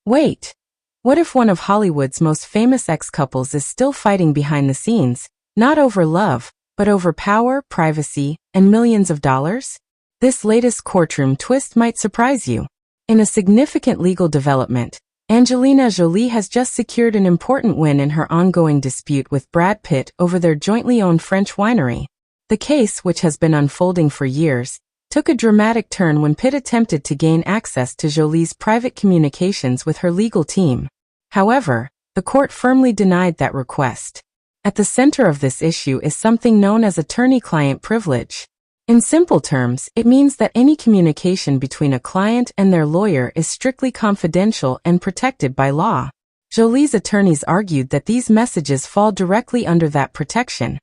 Wait, what if one of Hollywood's most famous ex-couples is still fighting behind the scenes, not over love, but over power, privacy, and millions of dollars? This latest courtroom twist might surprise you. In a significant legal development, Angelina Jolie has just secured an important win in her ongoing dispute with Brad Pitt over their jointly owned French winery. The case, which has been unfolding for years, took a dramatic turn when Pitt attempted to gain access to Jolie's private communications with her legal team. However, the court firmly denied that request. At the center of this issue is something known as attorney-client privilege. In simple terms, it means that any communication between a client and their lawyer is strictly confidential and protected by law. Jolie's attorneys argued that these messages fall directly under that protection,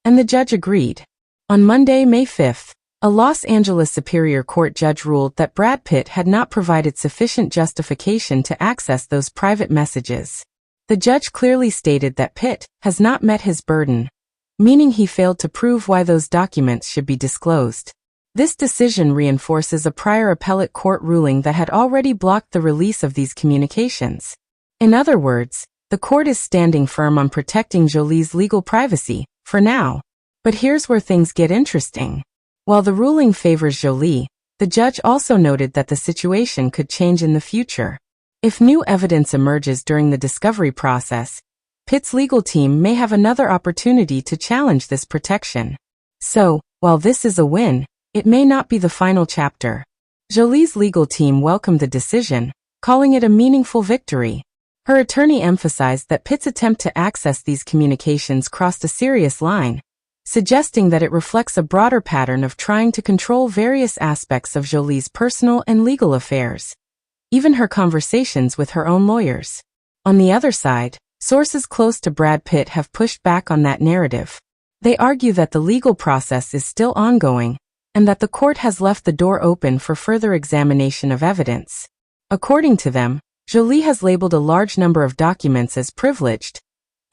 and the judge agreed. On Monday, May 5th, a Los Angeles Superior Court judge ruled that Brad Pitt had not provided sufficient justification to access those private messages. The judge clearly stated that Pitt has not met his burden, meaning he failed to prove why those documents should be disclosed. This decision reinforces a prior appellate court ruling that had already blocked the release of these communications. In other words, the court is standing firm on protecting Jolie's legal privacy, for now. But here's where things get interesting. While the ruling favors Jolie, the judge also noted that the situation could change in the future. If new evidence emerges during the discovery process, Pitt's legal team may have another opportunity to challenge this protection. So, while this is a win, it may not be the final chapter. Jolie's legal team welcomed the decision, calling it a meaningful victory. Her attorney emphasized that Pitt's attempt to access these communications crossed a serious line, suggesting that it reflects a broader pattern of trying to control various aspects of Jolie's personal and legal affairs, even her conversations with her own lawyers. On the other side, sources close to Brad Pitt have pushed back on that narrative. They argue that the legal process is still ongoing, and that the court has left the door open for further examination of evidence. According to them, Jolie has labeled a large number of documents as privileged,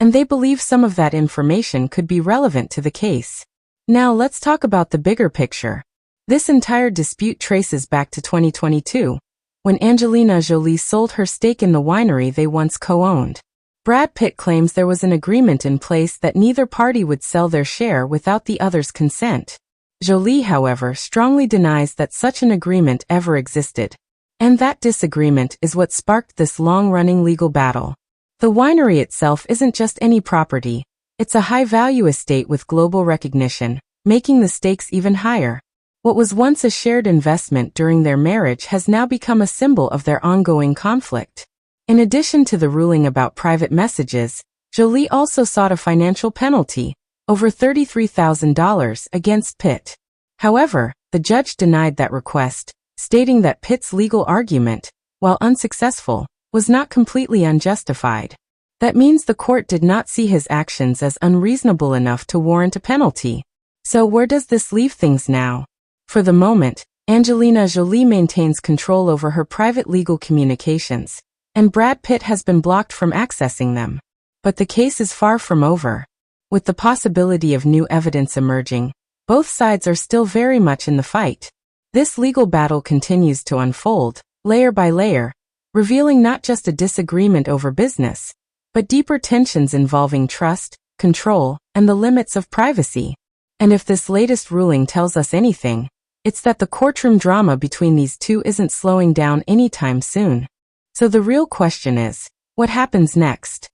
and they believe some of that information could be relevant to the case. Now let's talk about the bigger picture. This entire dispute traces back to 2022, when Angelina Jolie sold her stake in the winery they once co-owned. Brad Pitt claims there was an agreement in place that neither party would sell their share without the other's consent. Jolie, however, strongly denies that such an agreement ever existed. And that disagreement is what sparked this long-running legal battle. The winery itself isn't just any property, it's a high-value estate with global recognition, making the stakes even higher. What was once a shared investment during their marriage has now become a symbol of their ongoing conflict. In addition to the ruling about private messages, Jolie also sought a financial penalty, over $33,000, against Pitt. However, the judge denied that request, stating that Pitt's legal argument, while unsuccessful, was not completely unjustified. That means the court did not see his actions as unreasonable enough to warrant a penalty. So where does this leave things now? For the moment, Angelina Jolie maintains control over her private legal communications, and Brad Pitt has been blocked from accessing them. But the case is far from over. With the possibility of new evidence emerging, both sides are still very much in the fight. This legal battle continues to unfold, layer by layer, revealing not just a disagreement over business, but deeper tensions involving trust, control, and the limits of privacy. And if this latest ruling tells us anything, it's that the courtroom drama between these two isn't slowing down anytime soon. So the real question is, what happens next?